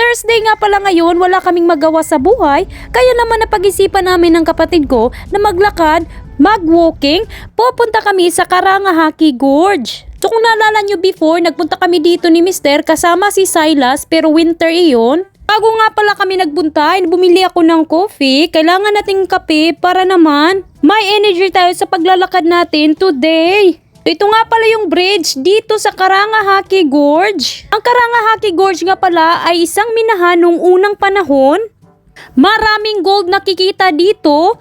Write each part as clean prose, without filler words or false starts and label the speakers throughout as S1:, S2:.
S1: Thursday nga pala ngayon, wala kaming magawa sa buhay, kaya naman napag-isipan namin ng kapatid ko na maglakad, mag-walking, pupunta kami sa Karangahaki Gorge. So kung naalala nyo before, nagpunta kami dito ni Mr. kasama si Silas pero winter iyon. Bago nga pala kami nagpunta, bumili ako ng coffee. Kailangan nating kape para naman may energy tayo sa paglalakad natin today. Ito nga pala yung bridge dito sa Karangahaki Gorge. Ang Karangahaki Gorge nga pala ay isang minahan nung unang panahon. Maraming gold nakikita dito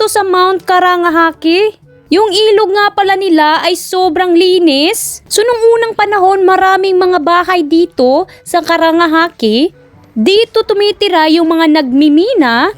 S1: sa Mount Karangahaki. Yung ilog nga pala nila ay sobrang linis. So nung unang panahon, maraming mga bahay dito sa Karangahaki. Dito tumitira yung mga nagmimina.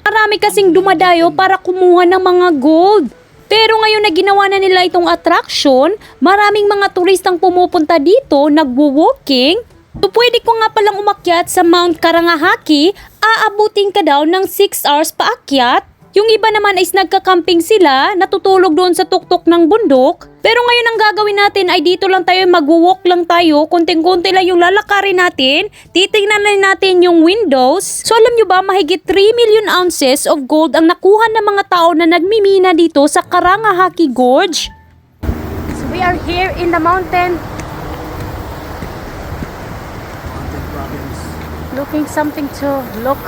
S1: Marami kasing dumadayo para kumuha ng mga gold. Pero ngayon na ginawa na nila itong attraction, maraming mga turistang pumupunta dito, nagwo-walking. So pwede ko nga palang umakyat sa Mount Karangahaki, aabutin ka daw ng 6 hours paakyat. Yung iba naman is nagka-camping sila, natutulog doon sa tuktok ng bundok. Pero ngayon ang gagawin natin ay dito lang tayo, mag-walk lang tayo, konting-konti lang yung lalakarin natin, titingnan lang natin yung windows. So alam nyo ba, mahigit 3 million ounces of gold ang nakuha ng mga tao na nagmimina dito sa Karangahaki Gorge. So we are here in the mountain. Looking something to look.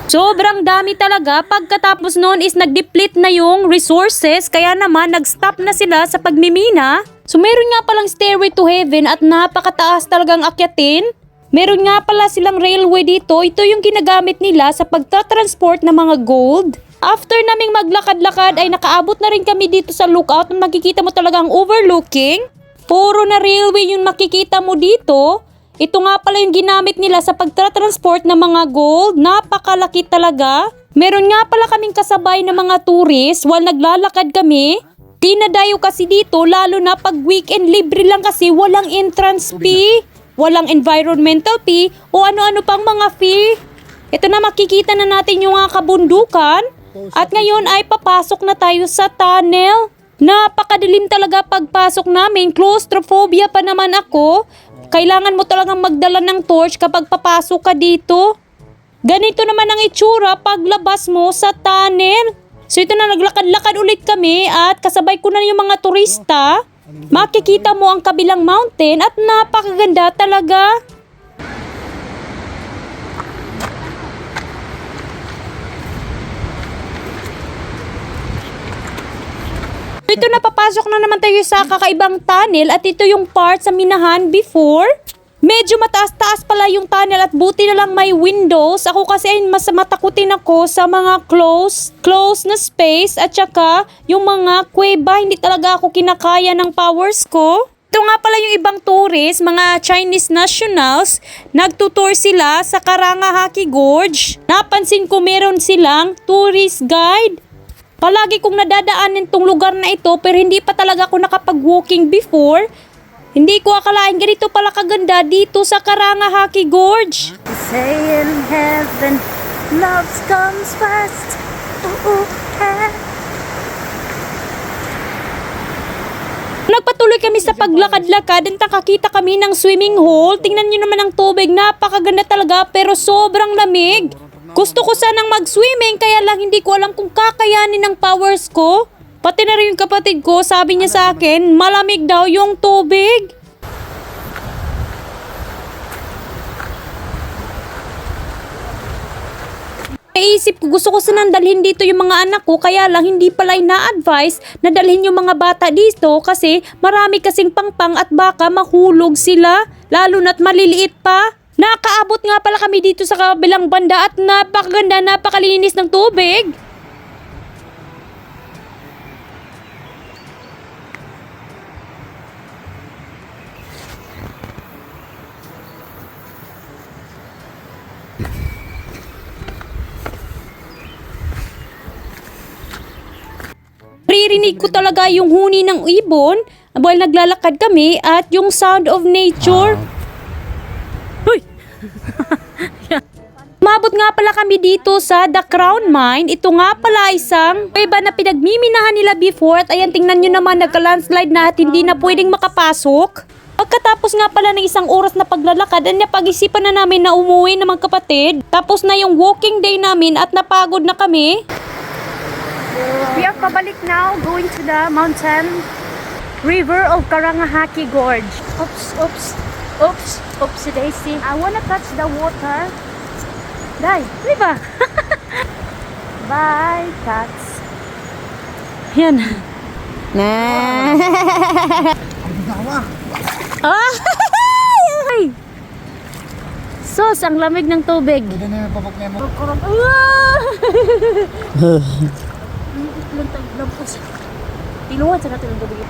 S1: Sobrang dami talaga. Pagkatapos noon is nag-deplete na yung resources, kaya naman nag-stop na sila sa pagmimina. So meron nga palang stairway to heaven at napakataas talagang akyatin. Meron nga pala silang railway dito. Ito yung ginagamit nila sa pagta-transport ng mga gold. After naming maglakad-lakad ay nakaabot na rin kami dito sa lookout. Makikita mo talagang overlooking. Puro na railway yung makikita mo dito. Ito nga pala yung ginamit nila sa pagtra-transport ng mga gold. Napakalaki talaga. Meron nga pala kaming kasabay ng mga tourist while naglalakad kami. Dinadayo kasi dito lalo na pag weekend, libre lang kasi walang entrance fee, walang environmental fee o ano-ano pang mga fee. Ito na makikita na natin yung mga kabundukan. At ngayon ay papasok na tayo sa tunnel. Napakadilim talaga pagpasok namin. Claustrophobia pa naman ako. Kailangan mo talagang magdala ng torch kapag papasok ka dito. Ganito naman ang itsura paglabas mo sa tunnel. So ito na, naglakad-lakad ulit kami at kasabay ko na yung mga turista. Makikita mo ang kabilang mountain at napakaganda talaga. Ito na, papasok na naman tayo sa kakaibang tunnel at ito yung part sa minahan before. Medyo mataas-taas pala yung tunnel at buti na lang may windows. Ako kasi mas matakutin ako sa mga close na space at saka yung mga kuweba. Hindi talaga ako kinakaya ng powers ko. Ito nga pala yung ibang tourist, mga Chinese nationals. Nagtutour sila sa Karangahaki Gorge. Napansin ko meron silang tourist guide. Palagi kong nadadaanin tong lugar na ito pero hindi pa talaga ako nakapag-walking before. Hindi ko akalain ganito pala kaganda dito sa Karangahaki Gorge. Say in heaven, love comes first. Nagpatuloy kami sa paglakad-lakad at nakakita kami ng swimming hole. Tingnan nyo naman ang tubig, napakaganda talaga pero sobrang lamig. Gusto ko sanang mag-swimming kaya lang hindi ko alam kung kakayanin ng powers ko. Pati na rin yung kapatid ko, sabi niya sa akin, malamig daw yung tubig. Naisip ko, gusto ko sanang dalhin dito yung mga anak ko, kaya lang hindi pala ina-advise na dalhin yung mga bata dito kasi marami kasing pangpang at baka mahulog sila, lalo na't maliliit pa. Nakaabot nga pala kami dito sa kabilang banda at napakaganda, napakalinis ng tubig. Ririnig ko talaga yung huni ng ibon while naglalakad kami at yung sound of nature. Uy! Umabot nga pala kami dito sa The Crown Mine. Ito nga pala isang kuweba na pinagmiminahan nila before. At ayan, tingnan nyo naman, nagka-landslide na at hindi na pwedeng makapasok. Pagkatapos nga pala ng isang oras na paglalakad, ay napag-isipan na namin na umuwi na mga kapatid. Tapos na yung walking day namin at napagod na kami. We are pabalik now, going to the mountain river of Karangahaki Gorge. Oops, Daisy. I wanna touch the water. Dai, diba? Bye, cats. Yan. Ay! Sos, ang lamig ng tubig.
S2: Pwede na yung papaknya mo.
S1: Lampos. Tinuhan sa natin ang tubig.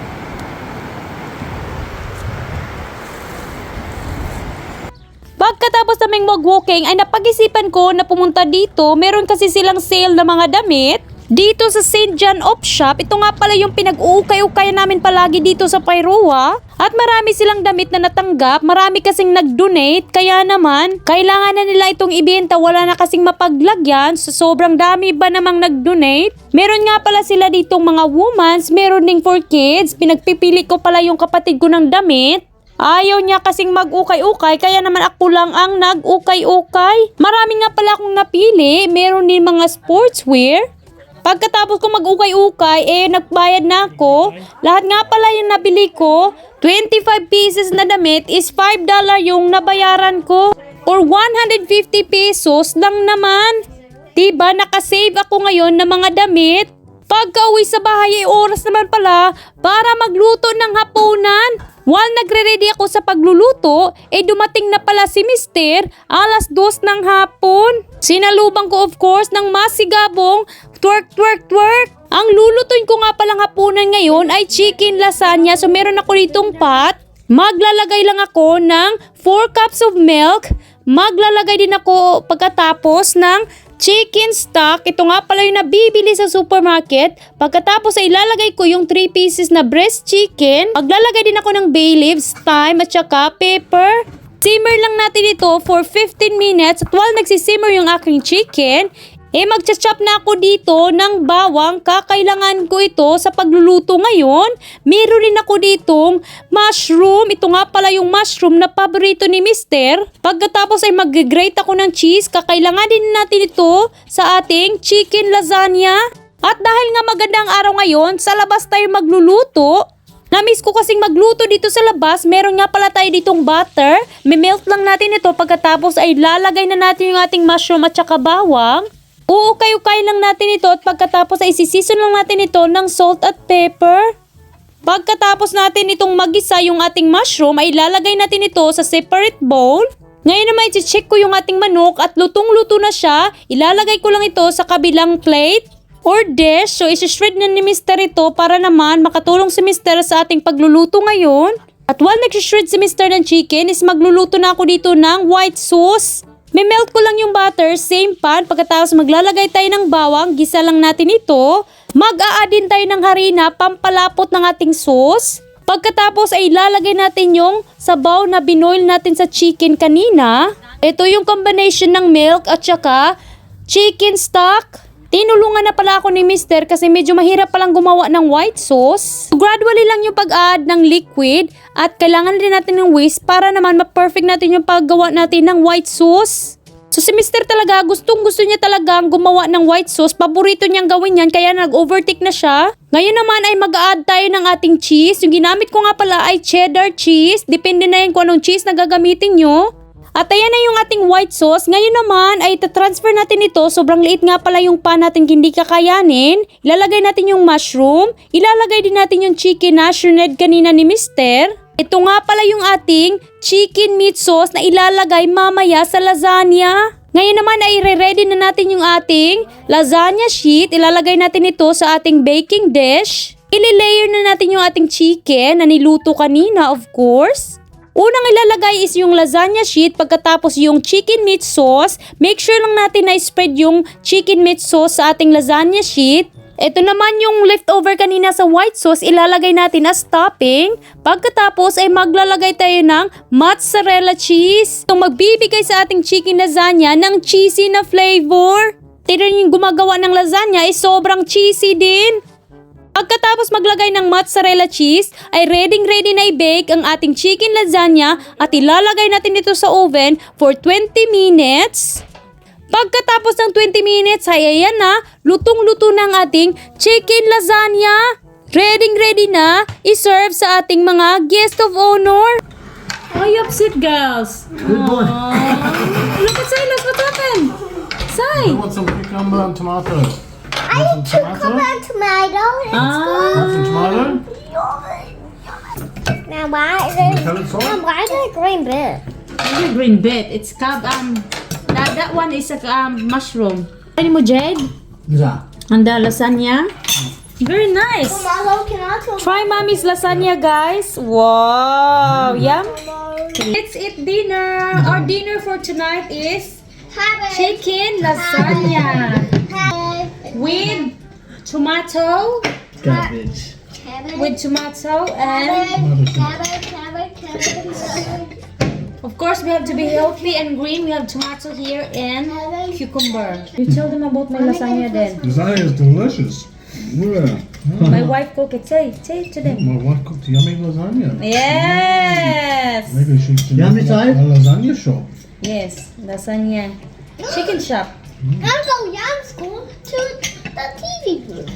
S1: Pagkatapos naming mag-walking ay napag-isipan ko na pumunta dito. Meron kasi silang sale na mga damit. Dito sa St. John Op Shop, ito nga pala yung pinag-uukay-ukay namin palagi dito sa Pairua. At marami silang damit na natanggap, marami kasing nag-donate, kaya naman, kailangan na nila itong ibenta, wala na kasing mapaglagyan, so sobrang dami ba namang nag-donate? Meron nga pala sila ditong mga womans, meron ding for kids, pinagpipili ko pala yung kapatid ko ng damit. Ayaw niya kasing mag-ukay-ukay, kaya naman ako lang ang nag-ukay-ukay. Marami nga pala akong napili, meron din mga sportswear. Pagkatapos ko mag-ukay-ukay, nagbayad na ako. Lahat nga pala yung nabili ko, 25 pieces na damit is $5 yung nabayaran ko. Or 150 pesos lang naman. Diba, nakasave ako ngayon ng mga damit. Pagka-uwi sa bahay, oras naman pala para magluto ng hapunan. While nagre-ready ako sa pagluluto, dumating na pala si Mister, 2:00 ng hapon. Sinalubang ko of course ng masigabong twerk. Ang lulutuin ko nga palang hapunan ngayon ay chicken lasagna. So meron ako ditong pot. Maglalagay lang ako ng 4 cups of milk. Maglalagay din ako pagkatapos ng chicken stock. Ito nga pala yung nabibili sa supermarket. Pagkatapos ay ilalagay ko yung 3 pieces na breast chicken. Maglalagay din ako ng bay leaves, thyme at saka pepper. Simmer lang natin ito for 15 minutes. At while nagsisimmer yung aking chicken, magcha-chop na ako dito ng bawang. Kakailangan ko ito sa pagluluto ngayon. Meron din ako ditong mushroom. Ito nga pala yung mushroom na paborito ni Mister. Pagkatapos ay mag-grate ako ng cheese. Kakailangan din natin ito sa ating chicken lasagna. At dahil nga magandang araw ngayon, sa labas tayo magluluto. Namiss ko kasing magluto dito sa labas. Meron nga pala tayo ditong butter. Melt lang natin ito. Pagkatapos ay lalagay na natin yung ating mushroom at saka bawang. Uukay-ukay lang natin ito at pagkatapos ay isisison lang natin ito ng salt at pepper. Pagkatapos natin itong magisa yung ating mushroom ay ilalagay natin ito sa separate bowl. Ngayon naman i-check ko yung ating manok at lutong-luto na siya. Ilalagay ko lang ito sa kabilang plate or dish. So isi-shred na ni Mister ito para naman makatulong si Mister sa ating pagluluto ngayon. At while nag-shred si Mister ng chicken is magluluto na ako dito ng white sauce. Melt ko lang yung butter, same pan. Pagkatapos maglalagay tayo ng bawang, gisa lang natin ito. Mag-a-add din tayo ng harina, pampalapot ng ating sauce. Pagkatapos ay ilalagay natin yung sabaw na binoil natin sa chicken kanina. Ito yung combination ng milk at saka chicken stock. Tinulungan na pala ako ni Mister kasi medyo mahirap palang gumawa ng white sauce. Gradually lang yung pag-add ng liquid at kailangan din natin ng whisk para naman ma-perfect natin yung paggawa natin ng white sauce. So si Mister talaga, gustong-gusto niya talagang gumawa ng white sauce. Paborito niyang gawin yan kaya nag-overtake na siya. Ngayon naman ay mag-add tayo ng ating cheese. Yung ginamit ko nga pala ay cheddar cheese. Depende na yan kung anong cheese na gagamitin nyo. At ayan na yung ating white sauce. Ngayon naman ay transfer natin ito. Sobrang liit nga pala yung pan natin hindi kakayanin. Ilalagay natin yung mushroom. Ilalagay din natin yung chicken na shredded kanina ni Mister. Ito nga pala yung ating chicken meat sauce na ilalagay mamaya sa lasagna. Ngayon naman ay re-ready na natin yung ating lasagna sheet. Ilalagay natin ito sa ating baking dish. Ile-layer na natin yung ating chicken na niluto kanina, of course. Unang ilalagay is yung lasagna sheet, pagkatapos yung chicken meat sauce. Make sure lang natin na spread yung chicken meat sauce sa ating lasagna sheet. Ito naman yung leftover kanina sa white sauce, ilalagay natin as topping. Pagkatapos ay maglalagay tayo ng mozzarella cheese. Itong magbibigay sa ating chicken lasagna ng cheesy na flavor. Tignan yung gumagawa ng lasagna ay sobrang cheesy din. Pagkatapos maglagay ng mozzarella cheese, ay ready na i-bake ang ating chicken lasagna at ilalagay natin ito sa oven for 20 minutes. Pagkatapos ng 20 minutes ay ayan na, lutong-luto na ang ating chicken lasagna. Ready na i-serve sa ating mga guest of honor. Why you upset, girls?
S2: Good boy.
S1: Look at Silas, what happened?
S2: I want some cucumber and tomato.
S3: I eat cucumber and tomato.
S2: Want some tomato?
S3: Now why is
S2: Can
S3: it?
S2: you tell it so?
S3: Why is it green bit?
S1: Ano green bit? It's that one is a mushroom. Ano mo, Jade?
S2: Yeah.
S1: Handa lasagna? Very nice.
S3: Mama, can I tell
S1: Try mommy's lasagna, guys. Wow, yum. Let's eat dinner. Our dinner for tonight is chicken lasagna with tomato,
S2: Cabbage.
S1: with tomato, and of course we have to be healthy and green. We have tomato here and cucumber. You tell them about my lasagna then.
S2: Lasagna is delicious. Yeah.
S1: My wife cooked it. Say to them.
S2: My wife cooked yummy lasagna.
S1: Yes.
S2: Maybe she should
S4: Yummy
S2: open
S4: side?
S2: a lasagna shop.
S1: Yes, lasagna. Chicken shop.
S3: I'm go young school to the TV booth.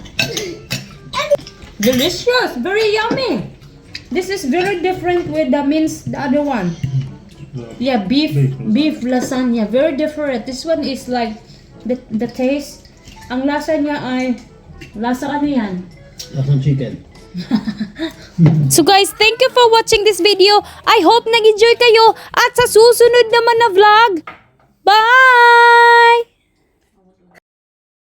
S1: Delicious, very yummy. This is very different with the other one. Yeah, beef lasagna, very different. This one is like the taste. Ang lasa niya ay lasa ano yan?
S4: That's some chicken.
S1: So guys, thank you for watching this video. I hope nag-enjoy kayo at sa susunod naman na vlog. Bye!